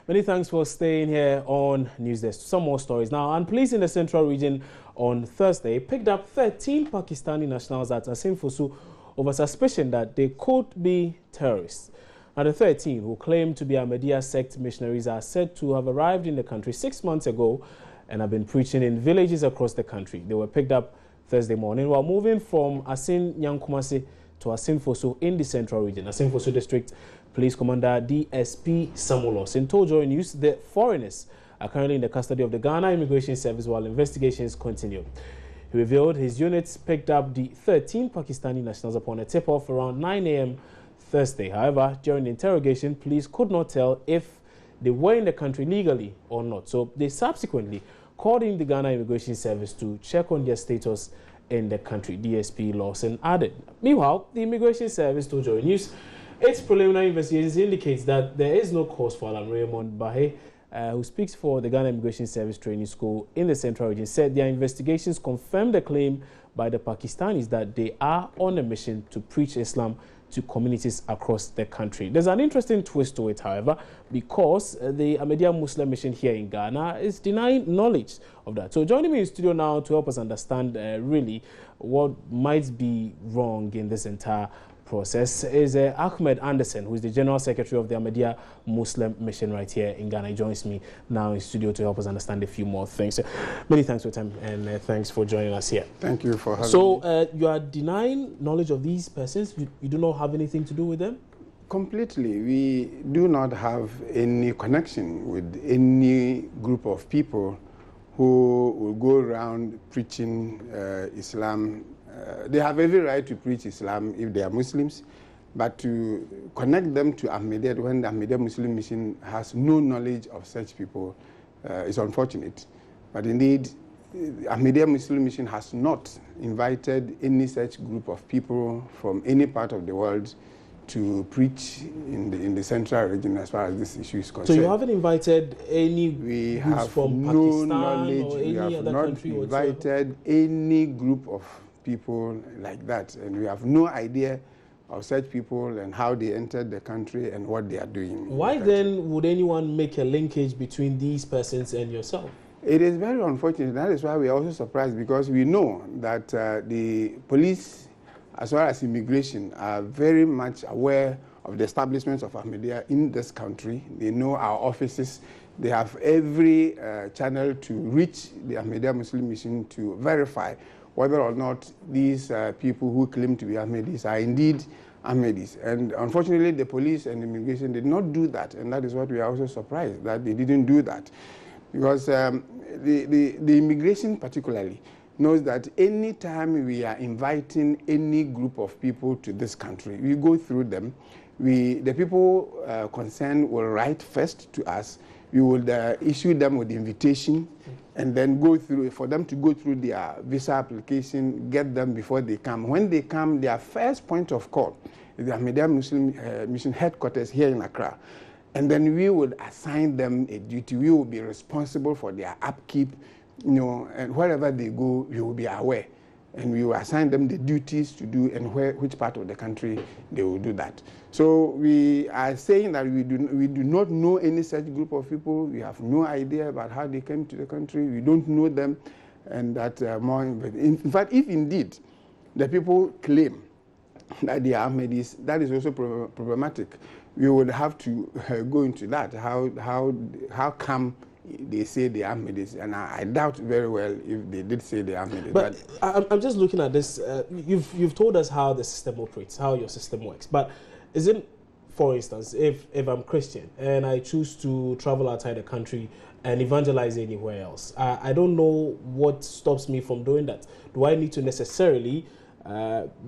Many thanks for staying here on Newsdesk. Some more stories now. And police in the central region on Thursday picked up 13 Pakistani nationals at Asin Fosu over suspicion that they could be terrorists. Now, the 13 who claim to be Ahmadiyya sect missionaries are said to have arrived in the country 6 months ago and have been preaching in villages across the country. They were picked up Thursday morning while moving from Asin Nyankumasi to Asin Fosu in the central region. Asin Fosu District Police Commander DSP Samulos in Tojo News, the foreigners are currently in the custody of the Ghana Immigration Service while investigations continue. He revealed his units picked up the 13 Pakistani nationals upon a tip-off around 9 a.m. Thursday. However, during the interrogation, police could not tell if they were in the country legally or not. So they subsequently called in the Ghana Immigration Service to check on their status in the country, DSP Lawson added. Meanwhile, the Immigration Service told Joy News its preliminary investigations indicates that there is no cause for alarm. Raymond Bahe, who speaks for the Ghana Immigration Service Training School in the Central Region, said their investigations confirmed the claim by the Pakistanis that they are on a mission to preach Islam to communities across the country. There's an interesting twist to it, however, because the Ahmadiyya Muslim mission here in Ghana is denying knowledge of that. So joining me in studio now to help us understand really what might be wrong in this entire process is Ahmed Anderson, who is the General Secretary of the Ahmadiyya Muslim Mission right here in Ghana. He joins me now in studio to help us understand a few more things. Many thanks for your time and thanks for joining us here. Thank you for having me. So you are denying knowledge of these persons? You do not have anything to do with them? Completely. We do not have any connection with any group of people who will go around preaching Islam. They have every right to preach Islam if they are Muslims, but to connect them to Ahmadiyya when the Ahmadiyya Muslim Mission has no knowledge of such people is unfortunate. But indeed, Ahmadiyya Muslim Mission has not invited any such group of people from any part of the world to preach in the central region as far as this issue is concerned. So you haven't invited any groups from Pakistan or any other country? We have not invited any group of people like that, and we have no idea of such people and how they entered the country and what they are doing. Why then would anyone make a linkage between these persons and yourself? It is very unfortunate. That is why we are also surprised, because we know that the police, as well as immigration, are very much aware of the establishments of Ahmadiyya in this country. They know our offices. They have every channel to reach the Ahmadiyya Muslim Mission to verify whether or not these people who claim to be Ahmadis are indeed Ahmadis. And unfortunately, the police and immigration did not do that, and that is what we are also surprised, that they didn't do that. Because the immigration particularly knows that any time we are inviting any group of people to this country, we go through them. The people concerned will write first to us. We will issue them with the invitation and then go through, for them to go through their visa application, get them before they come. When they come, their first point of call is the Ahmadiyya Muslim Mission headquarters here in Accra. And then we would assign them a duty. We will be responsible for their upkeep, and wherever they go, we will be aware. And we will assign them the duties to do and which part of the country they will do that. So we are saying that we do not know any such group of people. We have no idea about how they came to the country. We don't know them, and that more. In fact, if indeed the people claim that they are Ahmadis, that is also problematic. We would have to go into that. How come they say they are Ahmadis? And I doubt very well if they did say they are Ahmadis. But I'm just looking at this. You've told us how the system operates, how your system works. But isn't, for instance, if I'm Christian and I choose to travel outside the country and evangelize anywhere else, I don't know what stops me from doing that. Do I need to necessarily,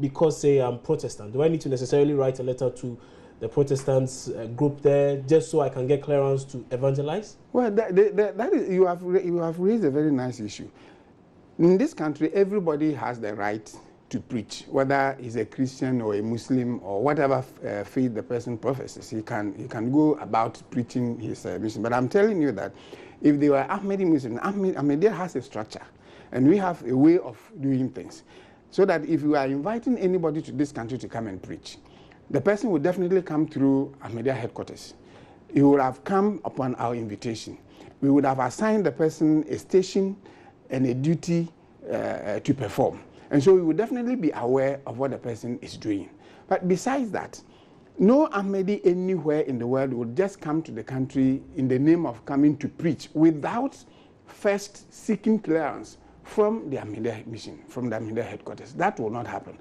because say I'm Protestant, do I need to necessarily write a letter to the Protestants group there just so I can get clearance to evangelize? Well, that is, you have raised a very nice issue. In this country, everybody has the right to preach, whether he's a Christian or a Muslim or whatever faith the person professes. He can go about preaching his mission. But I'm telling you that if they were Ahmadi Muslim, Ahmadiyya has a structure, and we have a way of doing things, so that if you are inviting anybody to this country to come and preach, the person will definitely come through Ahmadiyya headquarters. he would have come upon our invitation. We would have assigned the person a station and a duty to perform. And so we would definitely be aware of what the person is doing. But besides that, no Ahmadi anywhere in the world would just come to the country in the name of coming to preach without first seeking clearance from the Ahmadiyya mission, from the Ahmadiyya headquarters. That will not happen.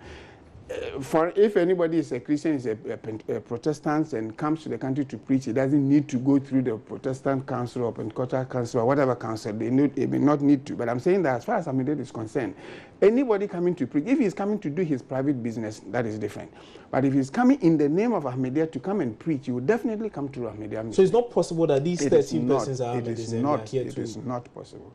For if anybody is a Christian, is a Protestant, and comes to the country to preach, he doesn't need to go through the Protestant council or Pentecostal council or whatever council. They may not need to. But I'm saying that as far as Ahmadiyya is concerned, anybody coming to preach, if he's coming to do his private business, that is different. But if he's coming in the name of Ahmadiyya to come and preach, he will definitely come to Ahmadiyya. So it's not possible that these 13 persons are Ahmadis. It is not possible.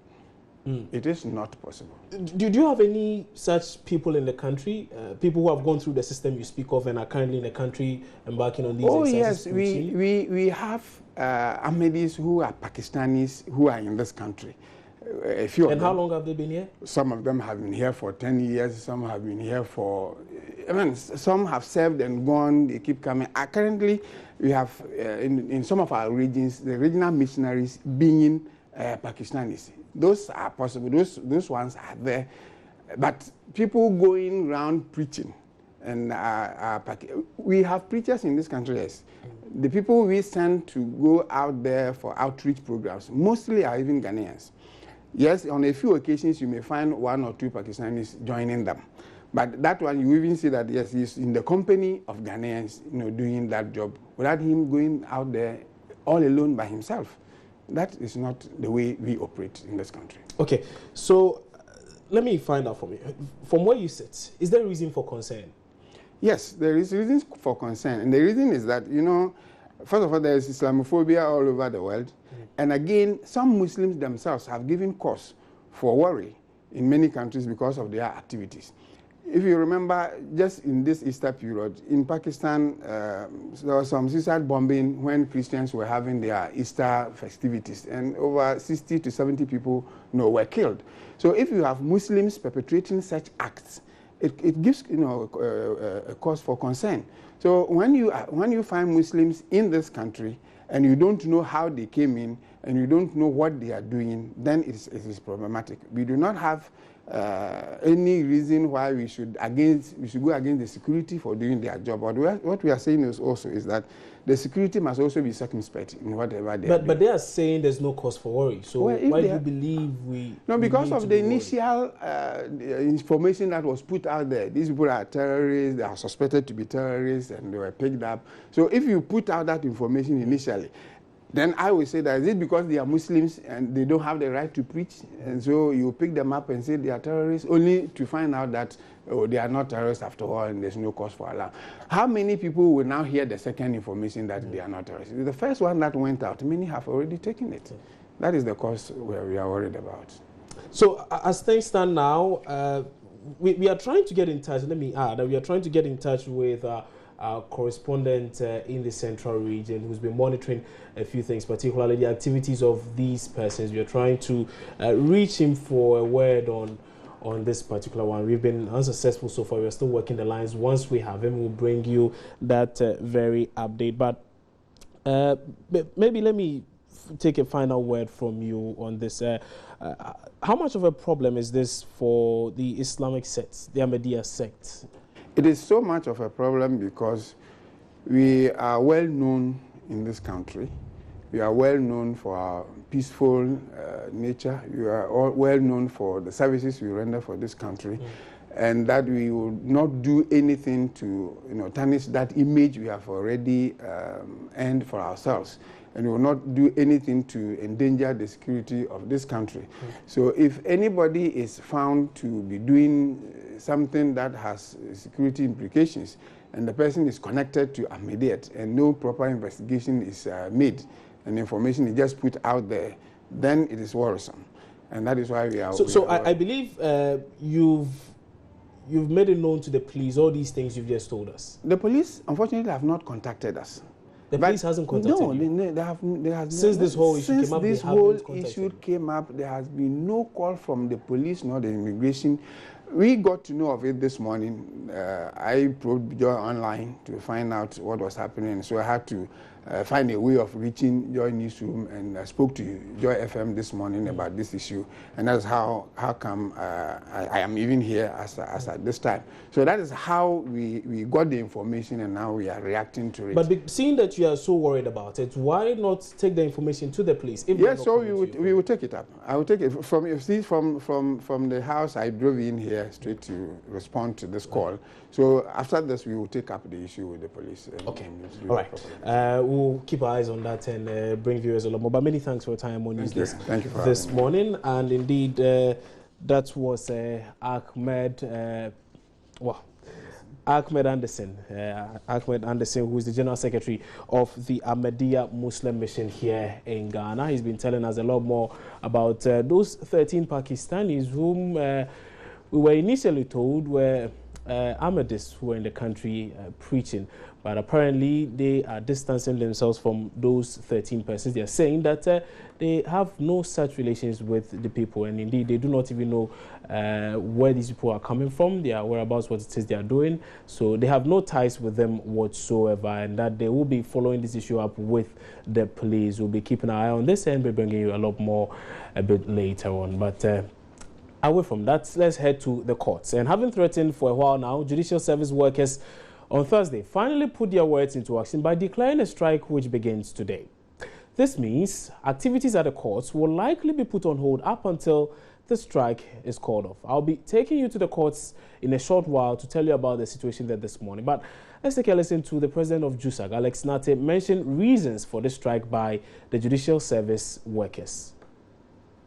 It is not possible. Do you have any such people in the country, people who have gone through the system you speak of and are currently in the country embarking on these exercises? Oh yes, we have Ahmadis who are Pakistanis who are in this country. A few of them. And how long have they been here? Some of them have been here for 10 years, some have been here for, some have served and gone, they keep coming. Currently, we have, in some of our regions, the regional missionaries being Pakistanis. Those are possible, those ones are there. But people going around preaching, and we have preachers in this country, yes. The people we send to go out there for outreach programs, mostly are even Ghanaians. Yes, on a few occasions you may find 1 or 2 Pakistanis joining them. But that one, you even see that, yes, he's in the company of Ghanaians, doing that job, without him going out there all alone by himself. That is not the way we operate in this country. Okay, so let me find out from you. From where you sit, is there a reason for concern? Yes, there is reasons for concern. And the reason is that, first of all, there is Islamophobia all over the world. And again, some Muslims themselves have given cause for worry in many countries because of their activities. If you remember, just in this Easter period, in Pakistan, there was some suicide bombing when Christians were having their Easter festivities, and over 60 to 70 people were killed. So if you have Muslims perpetrating such acts, it gives a cause for concern. So when you find Muslims in this country and you don't know how they came in and you don't know what they are doing, then it is problematic. We do not have any reason why we should go against the security for doing their job. But what we are saying is that the security must also be circumspect in whatever they are doing. But they are saying there's no cause for worry. So why do you believe we? No, because of the initial information that was put out there. These people are terrorists. They are suspected to be terrorists, and they were picked up. So if you put out that information initially, then I would say that is it because they are Muslims and they don't have the right to preach, and so you pick them up and say they are terrorists, only to find out that they are not terrorists after all and there's no cause for alarm. How many people will now hear the second information that they are not terrorists? The first one that went out, many have already taken it. That is the cause where we are worried about. So as things stand now, we are trying to get in touch, let me add, we are trying to get in touch with our correspondent in the central region who's been monitoring a few things, particularly the activities of these persons. We are trying to reach him for a word on this particular one. We've been unsuccessful so far. We're still working the lines. Once we have him, we'll bring you that very update. But maybe let me take a final word from you on this. How much of a problem is this for the Islamic sect, the Ahmadiyya sect? It is so much of a problem because we are well known in this country. We are well known for our peaceful nature. We are all well known for the services we render for this country, and that we will not do anything to tarnish that image we have already earned for ourselves. And we will not do anything to endanger the security of this country. So if anybody is found to be doing something that has security implications, and the person is connected to Ahmadiyyat, and no proper investigation is made, and information is just put out there, then it is worrisome. And that is why we are... So I believe you've made it known to the police, all these things you've just told us. The police, unfortunately, have not contacted us. The police hasn't contacted you? No, they have since this whole issue came up, this whole issue came up, there has been no call from the police nor the immigration. We got to know of it this morning. I probed online to find out what was happening, so I had to find a way of reaching Joy Newsroom, and I spoke to Joy FM this morning about this issue, and that's how come I am even here as at this time. So that is how we got the information, and now we are reacting to it. But seeing that you are so worried about it, why not take the information to the police? Yes, so we will take it up. I will take it from, you see, from the house. I drove in here straight to respond to this call. So after this, we will take up the issue with the police. Okay. All right. We'll keep our eyes on that and bring viewers a lot more. But many thanks for your time on News Desk this morning. And indeed, that was Ahmed Anderson. Ahmed Anderson, who is the General Secretary of the Ahmadiyya Muslim Mission here in Ghana. He's been telling us a lot more about those 13 Pakistanis whom we were initially told were Ahmadis who were in the country preaching. But apparently they are distancing themselves from those 13 persons. They are saying that they have no such relations with the people, and indeed they do not even know where these people are coming from, their whereabouts, what it is they are doing. So they have no ties with them whatsoever, and that they will be following this issue up with the police. We'll be keeping an eye on this and be bringing you a lot more a bit later on. But away from that, let's head to the courts. And having threatened for a while now, judicial service workers on Thursday finally put their words into action by declaring a strike which begins today. This means activities at the courts will likely be put on hold up until the strike is called off. I'll be taking you to the courts in a short while to tell you about the situation there this morning. But let's take a listen to the president of JUSAG, Alex Nate, mention reasons for the strike by the judicial service workers.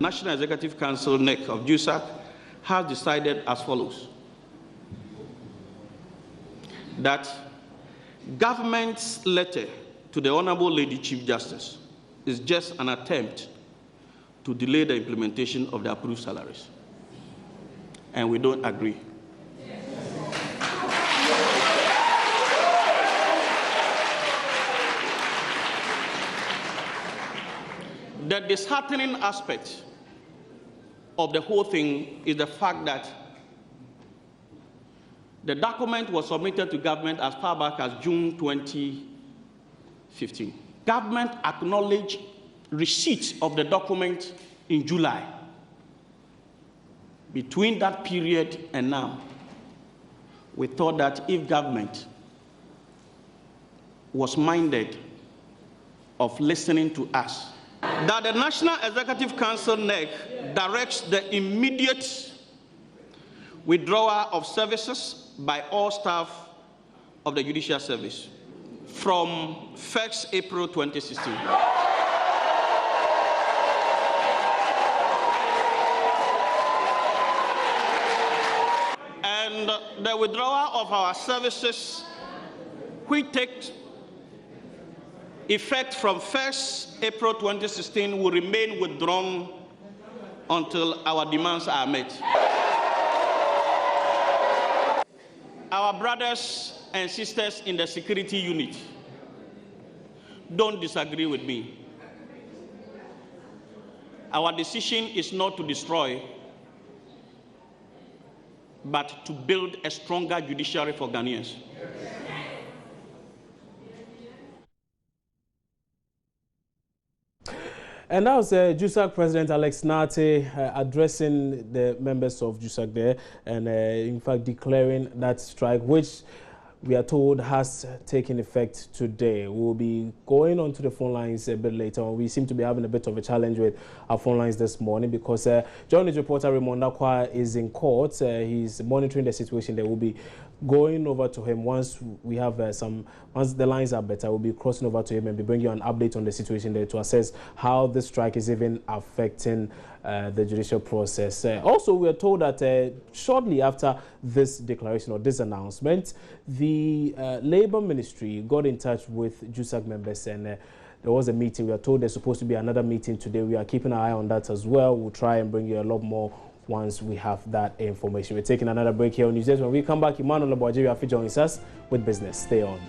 National Executive Council, NEC, of JUSAG has decided as follows: that government's letter to the Honorable Lady Chief Justice is just an attempt to delay the implementation of the approved salaries. And we don't agree. The disheartening aspect of the whole thing is the fact that the document was submitted to government as far back as June 2015. Government acknowledged receipt of the document in July. Between that period and now, we thought that if government was minded of listening to us, that the National Executive Council, NEC, directs the immediate withdrawal of services by all staff of the Judicial Service from 1st April 2016. And the withdrawal of our services, which takes effect from 1st April 2016, will remain withdrawn until our demands are met. Our brothers and sisters in the security unit, don't disagree with me. Our decision is not to destroy, but to build a stronger judiciary for Ghanaians. And that was JUSAG President Alex Nate addressing the members of JUSAG there, and in fact declaring that strike, which we are told has taken effect today. We'll be going on to the phone lines a bit later on. We seem to be having a bit of a challenge with our phone lines this morning because Journalist reporter Raymond Akwa is in court. He's monitoring the situation. They will be going over to him once we have once the lines are better. We'll be crossing over to him and be bringing you an update on the situation there to assess how the strike is even affecting the judicial process. Also, we are told that shortly after this declaration or this announcement, the Labour Ministry got in touch with JUSAG members, and there was a meeting. We are told there's supposed to be another meeting today. We are keeping an eye on that as well. We'll try and bring you a lot more once we have that information. We're taking another break here on News Desk. When we come back, Emmanuel Abuajiri will join us with business. Stay on.